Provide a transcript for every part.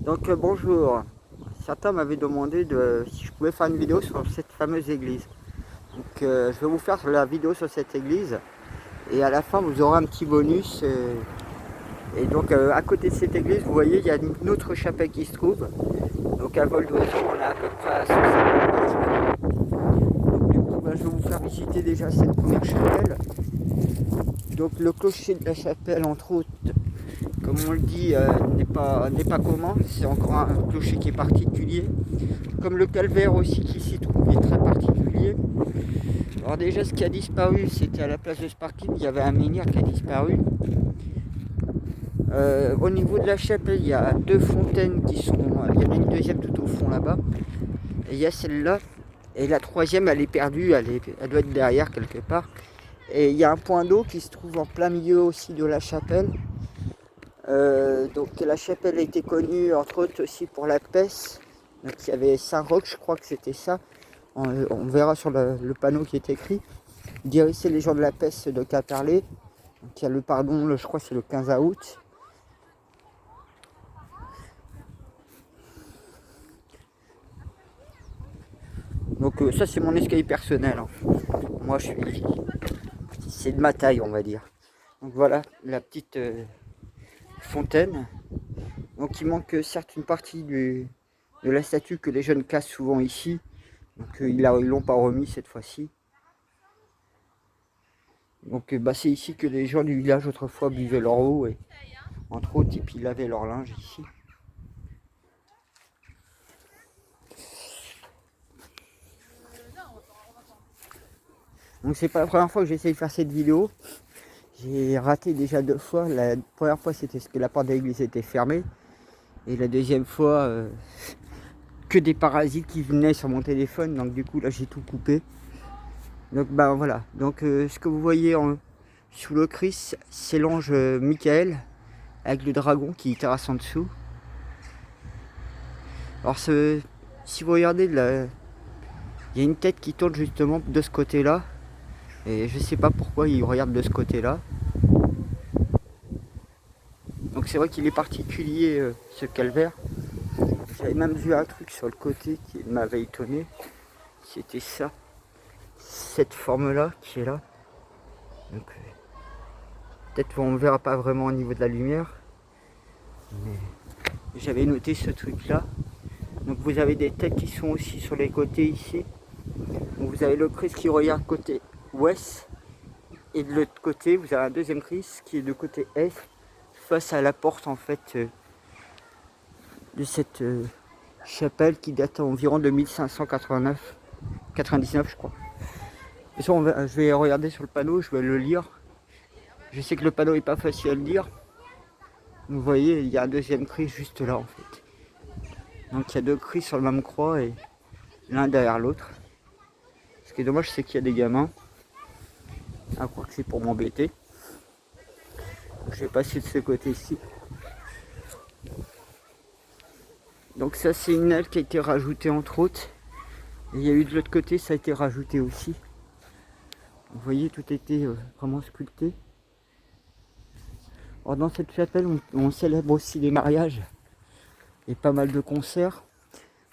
Bonjour, certains m'avaient demandé si je pouvais faire une vidéo sur cette fameuse église. Je vais vous faire la vidéo sur cette église et à la fin vous aurez un petit bonus. À côté de cette église, vous voyez, il y a une autre chapelle qui se trouve. Donc à vol d'oiseau, on est à peu près à 150 mètres. Je vais vous faire visiter déjà cette première chapelle. Donc le clocher de la chapelle, entre autres, comme on le dit, n'est pas commun. C'est encore un clocher qui est particulier. Comme le calvaire aussi qui s'y trouve est très particulier. Alors déjà, ce qui a disparu, c'était à la place de ce parking, il y avait un menhir qui a disparu. Au niveau de la chapelle, il y a deux fontaines qui sont... Il y en a une deuxième tout au fond là-bas. Et il y a celle-là. Et la troisième, elle est perdue, elle doit être derrière quelque part. Et il y a un point d'eau qui se trouve en plein milieu aussi de la chapelle. La chapelle a été connue entre autres aussi pour la peste. Donc il y avait Saint-Roch, je crois que c'était ça. On verra sur le panneau qui est écrit. Guérissez les gens de la peste de Quimperlé. Donc il y a le pardon, je crois que c'est le 15 août. Ça c'est mon escalier personnel. Moi c'est de ma taille on va dire. Donc voilà la petite fontaine. Donc il manque certes une partie de la statue que les jeunes cassent souvent ici. Donc ils l'ont pas remis cette fois-ci. C'est ici que les gens du village autrefois buvaient leur eau et entre autres et puis lavaient leur linge ici. Donc c'est pas la première fois que j'essaye de faire cette vidéo. J'ai raté déjà 2 fois. La première fois c'était parce que la porte de l'église était fermée. Et la deuxième fois que des parasites qui venaient sur mon téléphone. Donc du coup là j'ai tout coupé. Donc voilà. Ce que vous voyez sous le Christ, c'est l'ange Michael avec le dragon qui terrasse en dessous. Alors si vous regardez, il y a une tête qui tourne justement de ce côté-là. Et je sais pas pourquoi il regarde de ce côté-là. Donc c'est vrai qu'il est particulier ce calvaire. J'avais même vu un truc sur le côté qui m'avait étonné. C'était ça. Cette forme-là qui est là. Peut-être qu'on ne verra pas vraiment au niveau de la lumière. Mais j'avais noté ce truc-là. Donc vous avez des têtes qui sont aussi sur les côtés ici. Donc vous avez le Christ qui regarde côté ouest. Et de l'autre côté, vous avez un deuxième Christ qui est de côté est. Face à la porte en fait de cette chapelle qui date environ de 1589, 99 je crois. Et ça, je vais regarder sur le panneau, je vais le lire. Je sais que le panneau est pas facile à le lire. Vous voyez, il y a un deuxième Christ juste là en fait. Donc il y a deux Christ sur la même croix et l'un derrière l'autre. Ce qui est dommage, c'est qu'il y a des gamins. À croire que c'est pour m'embêter. Je vais passer de ce côté-ci. Donc ça c'est une aile qui a été rajoutée entre autres. Et il y a eu de l'autre côté, ça a été rajouté aussi. Vous voyez, tout a été vraiment sculpté. Alors dans cette chapelle, on célèbre aussi les mariages et pas mal de concerts.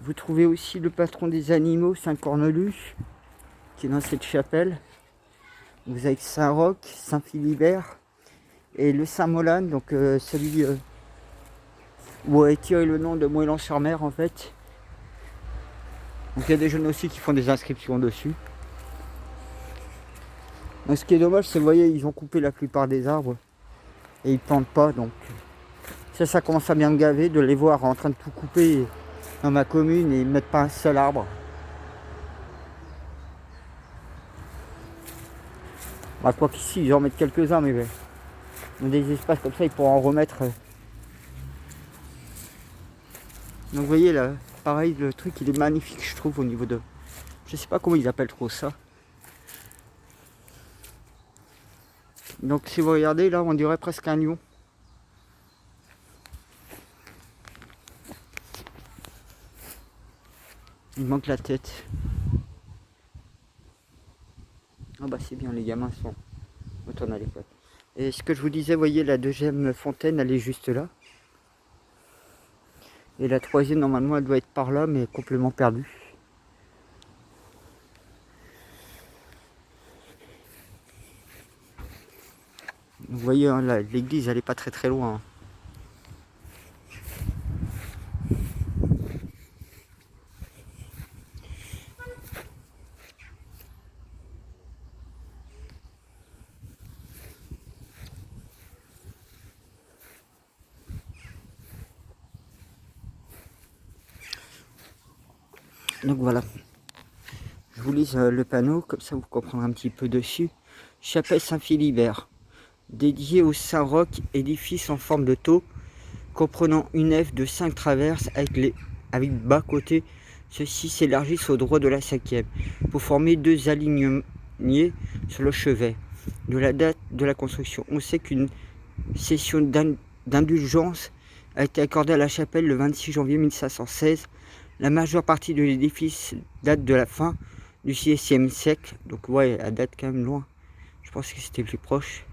Vous trouvez aussi le patron des animaux, Saint Cornelius, qui est dans cette chapelle. Vous avez Saint-Roch, Saint-Philibert et le Saint-Molane, donc celui où a tiré le nom de Moëlan-sur-Mer en fait. Donc il y a des jeunes aussi qui font des inscriptions dessus. Donc, ce qui est dommage, c'est vous voyez, ils ont coupé la plupart des arbres et ils plantent pas. Donc ça commence à bien me gaver de les voir en train de tout couper dans ma commune et ils ne mettent pas un seul arbre. Bah, quoi qu'ici, ils en mettent quelques-uns, mais dans des espaces comme ça, ils pourront en remettre. Donc vous voyez là, pareil, le truc il est magnifique je trouve au niveau de... Je sais pas comment ils appellent trop ça. Donc si vous regardez là, on dirait presque un lion. Il manque la tête. Ah bah c'est bien, les gamins sont retournés à l'école. Et ce que je vous disais, vous voyez la deuxième fontaine, elle est juste là. Et la troisième, normalement, elle doit être par là, mais complètement perdue. Vous voyez, hein, l'église, elle n'est pas très très loin. Donc voilà. Je vous lis le panneau, comme ça vous comprendrez un petit peu dessus. Chapelle Saint-Philibert, dédiée au Saint-Roch, édifice en forme de tau, comprenant une nef de 5 traverses avec bas-côtés. Ceux-ci s'élargissent au droit de la 5e, pour former 2 alignés sur le chevet. De la date de la construction, on sait qu'une session d'indulgence a été accordée à la chapelle le 26 janvier 1516. La majeure partie de l'édifice date de la fin du 6e siècle, donc ouais, elle date quand même loin. Je pense que c'était plus proche.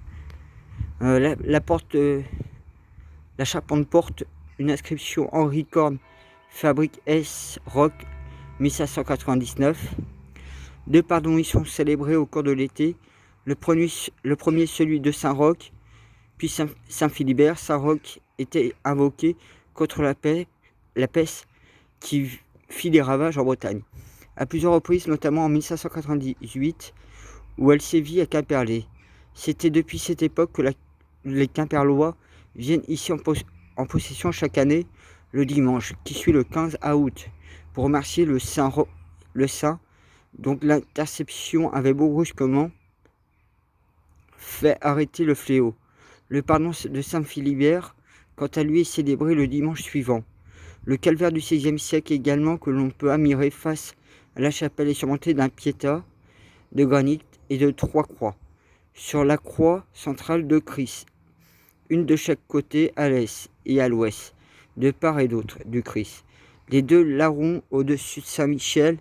La porte, la charpente porte une inscription Henri Corne, fabrique S. Roch 1599. 2 pardons sont célébrés au cours de l'été. Le premier celui de Saint-Roch, puis Saint-Philibert. Saint-Roch était invoqué contre la peste qui fit des ravages en Bretagne. À plusieurs reprises, notamment en 1598, où elle sévit à Quimperlé. C'était depuis cette époque que les Quimperlois viennent ici en possession chaque année, le dimanche, qui suit le 15 août, pour remercier le saint, dont l'interception avait brusquement fait arrêter le fléau. Le pardon de Saint-Philibert, quant à lui, est célébré le dimanche suivant. Le calvaire du XVIe siècle également, que l'on peut admirer face à la chapelle, est surmonté d'un piéta de granit et de 3 croix. Sur la croix centrale de Christ, une de chaque côté à l'est et à l'ouest, de part et d'autre du Christ. Les 2 larrons au-dessus de Saint-Michel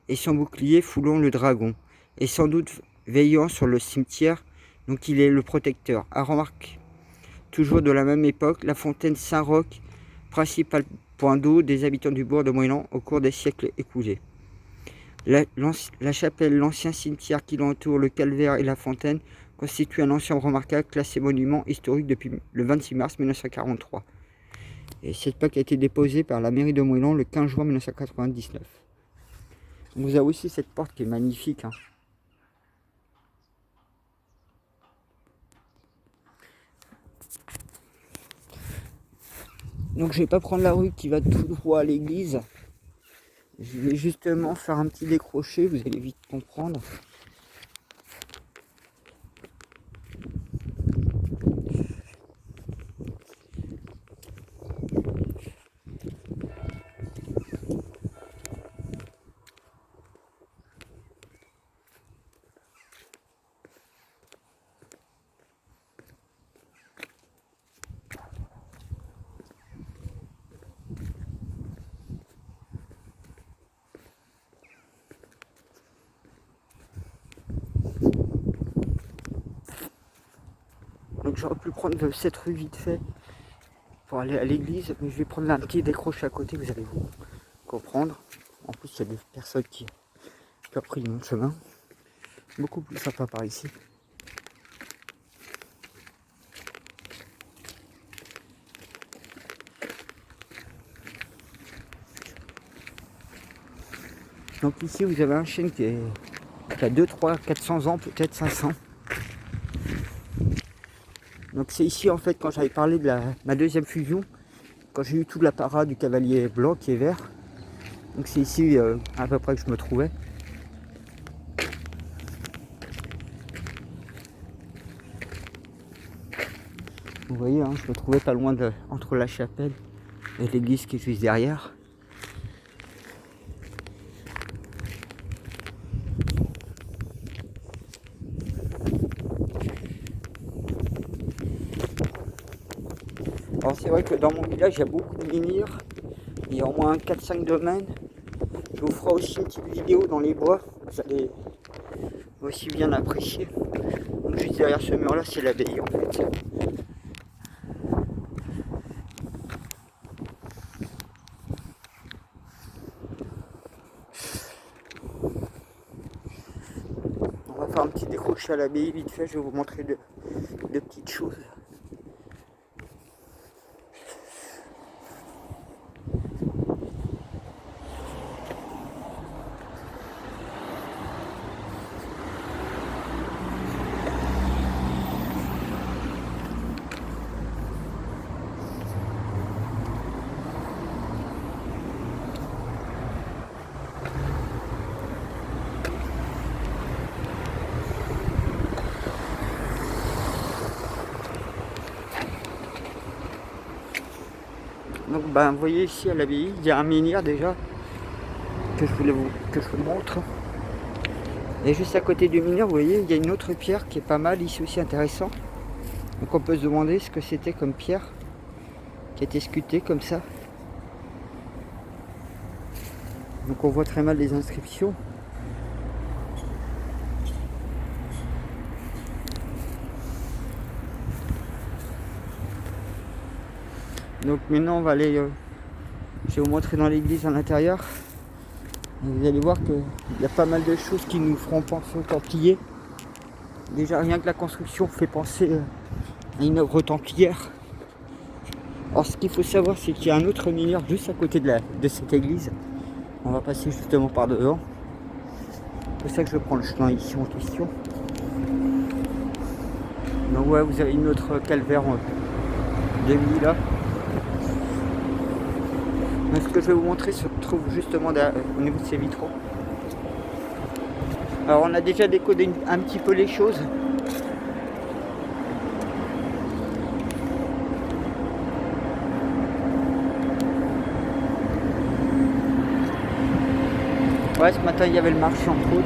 et son bouclier foulant le dragon, et sans doute veillant sur le cimetière dont il est le protecteur. À remarque, toujours de la même époque, la fontaine Saint-Roch, principal point d'eau des habitants du bourg de Moëlan au cours des siècles écoulés. La chapelle, l'ancien cimetière qui l'entoure, le calvaire et la fontaine constituent un ensemble remarquable classé monument historique depuis le 26 mars 1943. Et cette plaque a été déposée par la mairie de Moëlan le 15 juin 1999. On vous a aussi cette porte qui est magnifique. Hein. Donc je vais pas prendre la rue qui va tout droit à l'église. Je vais justement faire un petit décroché, vous allez vite comprendre. Donc j'aurais pu prendre cette rue vite fait pour aller à l'église, mais je vais prendre un petit décroché à côté, vous allez vous comprendre. En plus il y a des personnes qui ont pris mon chemin. Beaucoup plus sympa par ici. Donc ici vous avez un chêne qui a 2, 3, 400 ans, peut-être 500. Donc c'est ici en fait quand j'avais parlé de ma deuxième fusion, quand j'ai eu tout l'apparat du cavalier blanc qui est vert. Donc c'est ici à peu près que je me trouvais. Vous voyez, hein, je me trouvais pas loin entre la chapelle et l'église qui est juste derrière. Alors c'est vrai que dans mon village, il y a beaucoup de menhirs. Il y a au moins 4-5 domaines. Je vous ferai aussi une petite vidéo dans les bois. Vous allez aussi bien apprécier. Donc juste derrière ce mur là, c'est l'abbaye en fait. faire un petit décroché à l'abbaye vite fait, je vais vous montrer deux petites choses. Donc ben, vous voyez ici à l'abbaye, il y a un menhir déjà que je vous montre. Et juste à côté du menhir, vous voyez, il y a une autre pierre qui est pas mal ici aussi intéressant. Donc on peut se demander ce que c'était comme pierre qui a été sculptée comme ça. Donc on voit très mal les inscriptions. Donc maintenant on va aller, je vais vous montrer dans l'église à l'intérieur. Vous allez voir qu'il y a pas mal de choses qui nous feront penser aux Templiers. Déjà rien que la construction fait penser à une œuvre templière. Alors ce qu'il faut savoir, c'est qu'il y a un autre menhir juste à côté de cette église. On va passer justement par devant. C'est pour ça que je prends le chemin ici en question. Donc ouais, vous avez une autre calvaire demi là. Donc ce que je vais vous montrer se trouve justement au niveau de ces vitraux. Alors on a déjà décodé un petit peu les choses. Ouais, ce matin il y avait le marché entre autres.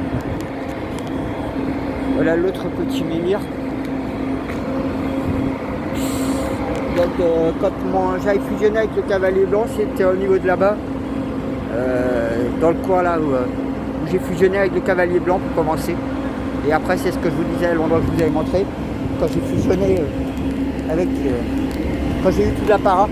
Voilà l'autre petit menhir. Donc quand j'avais fusionné avec le Cavalier Blanc, c'était au niveau de là-bas, dans le coin là où j'ai fusionné avec le Cavalier Blanc pour commencer. Et après c'est ce que je vous disais à l'endroit que je vous avais montré, quand j'ai fusionné avec, quand j'ai eu tout l'apparat.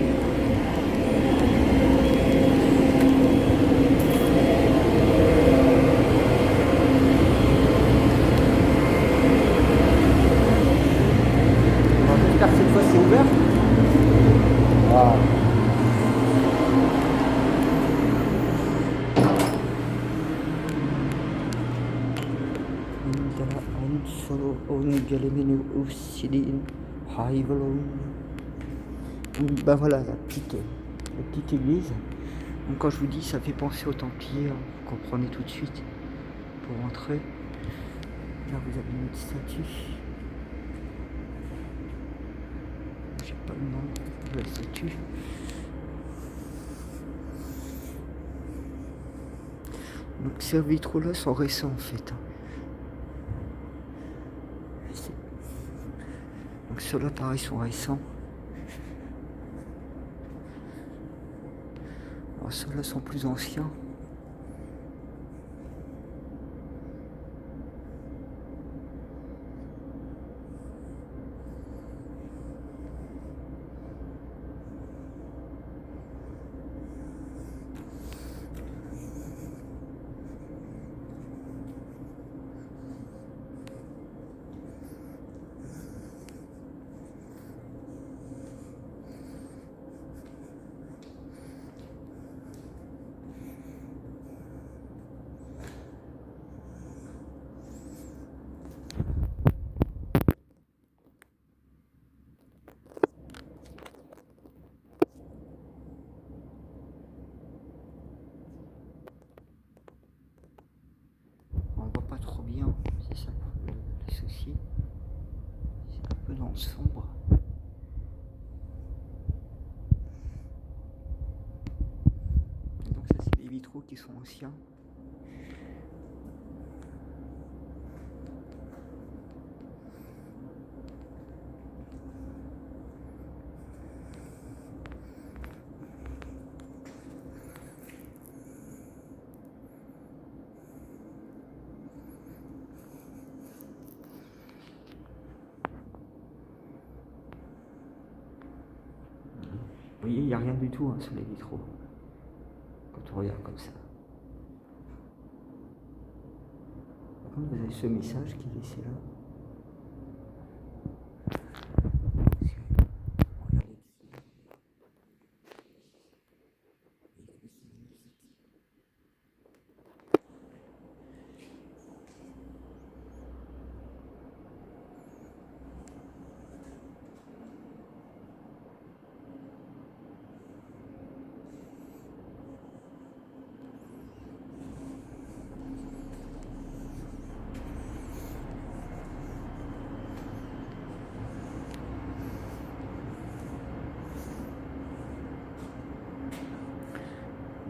J'espère que cette fois c'est ouvert. Wow. Ben voilà la petite église. Donc quand je vous dis ça fait penser aux Templiers, vous comprenez tout de suite pour entrer. Là vous avez une autre statue. J'ai pas le nom de la statue. Donc ces vitraux là sont récents en fait. Donc ceux-là pareil sont récents. Alors ceux-là sont plus anciens. On voit pas trop bien, c'est ça le souci. C'est un peu dans le sombre. Donc ça c'est des vitraux qui sont anciens. Vous voyez, il n'y a rien du tout hein, sur les vitraux. Quand on regarde comme ça. contre, vous avez ce message qui est laissé là. Regardez ici.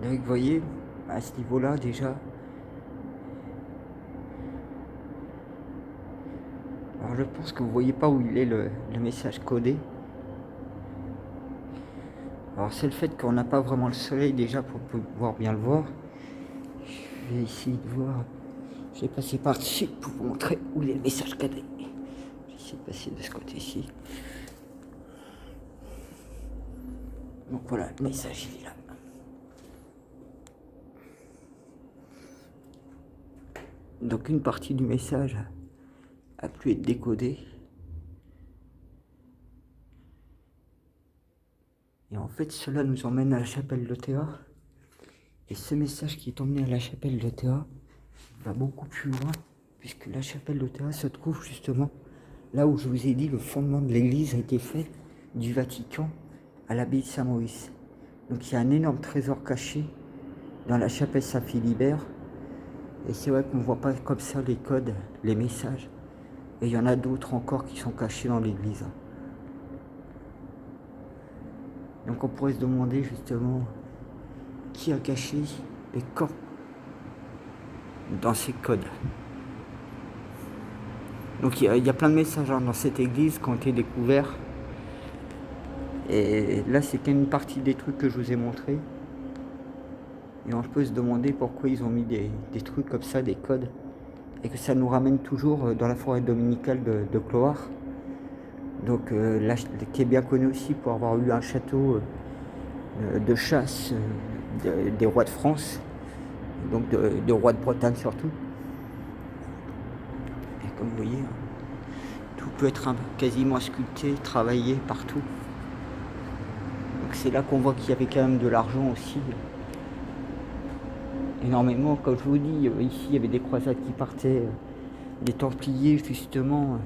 Donc vous voyez, à ce niveau-là déjà, alors je pense que vous voyez pas où il est le message codé. Alors c'est le fait qu'on n'a pas vraiment le soleil déjà pour pouvoir bien le voir. Je vais essayer de voir. Je vais passer par-dessus pour vous montrer où il est le message codé. Je vais essayer de passer de ce côté-ci. Donc voilà, le message il est là. Donc une partie du message a pu être décodée. Et en fait, cela nous emmène à la chapelle de Théa. Et ce message qui est emmené à la chapelle de Théa va beaucoup plus loin, puisque la chapelle de Théa se trouve justement là où je vous ai dit le fondement de l'église a été fait du Vatican à l'abbaye de Saint-Maurice. Donc il y a un énorme trésor caché dans la chapelle Saint-Philibert. Et c'est vrai qu'on ne voit pas comme ça les codes, les messages. Et il y en a d'autres encore qui sont cachés dans l'église. Donc on pourrait se demander justement qui a caché et quand dans ces codes. Donc il y a plein de messages dans cette église qui ont été découverts. Et là c'est qu'une partie des trucs que je vous ai montrés. Et on peut se demander pourquoi ils ont mis des trucs comme ça, des codes. Et que ça nous ramène toujours dans la forêt dominicale de Clohars. Donc là, qui est bien connu aussi pour avoir eu un château de chasse des rois de France. Donc de rois de Bretagne surtout. Et comme vous voyez, tout peut être quasiment sculpté, travaillé partout. Donc c'est là qu'on voit qu'il y avait quand même de l'argent aussi. Énormément, comme je vous dis, ici il y avait des croisades qui partaient, des Templiers justement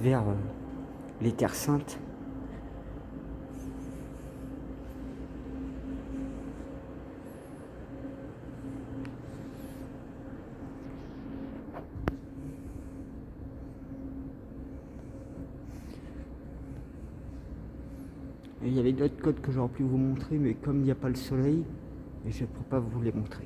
vers les Terres Saintes. Et il y avait d'autres codes que j'aurais pu vous montrer, mais comme il n'y a pas le soleil, je ne peux pas vous les montrer.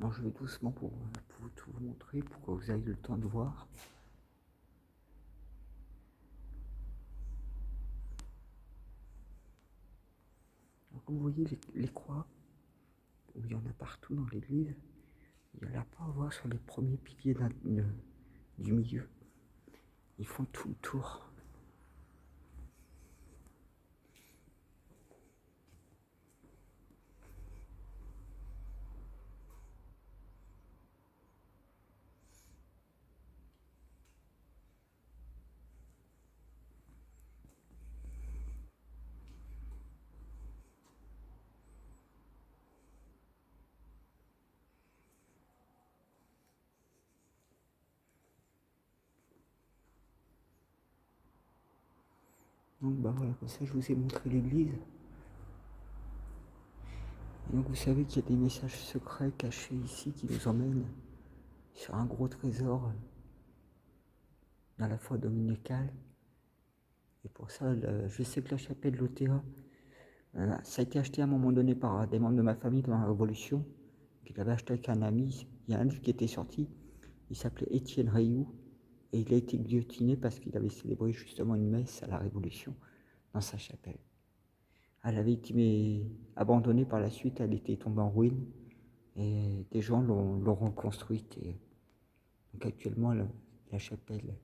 Alors je vais doucement pour tout vous montrer, pour que vous ayez le temps de voir. Alors, comme vous voyez les croix, il y en a partout dans l'église. Il n'y en a pas à voir sur les premiers piliers du milieu. Ils font tout le tour. Donc bah voilà, comme ça je vous ai montré l'église. Et donc vous savez qu'il y a des messages secrets cachés ici qui nous emmènent sur un gros trésor dans la foi dominicale. Et pour ça, je sais que la chapelle de l'OTA, ça a été acheté à un moment donné par des membres de ma famille pendant la Révolution, qui l'avait acheté avec un ami. Il y a un livre qui était sorti, il s'appelait Étienne Rioux, et il a été guillotiné parce qu'il avait célébré justement une messe à la Révolution dans sa chapelle. Elle avait été abandonnée par la suite, elle était tombée en ruine, et des gens l'ont reconstruite. Et donc actuellement, la chapelle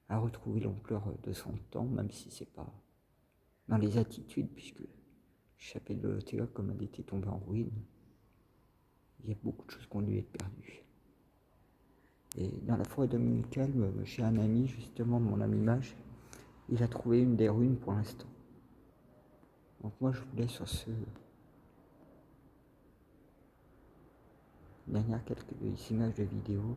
a retrouvé l'ampleur de son temps, même si c'est pas dans les attitudes, puisque la chapelle de l'OTA, comme elle était tombée en ruine, il y a beaucoup de choses qui ont dû être perdues. Et dans la forêt dominicale, j'ai un ami, justement, mon ami Mage, il a trouvé une des ruines pour l'instant. Donc moi, je vous laisse sur ce dernière quelques images de vidéo.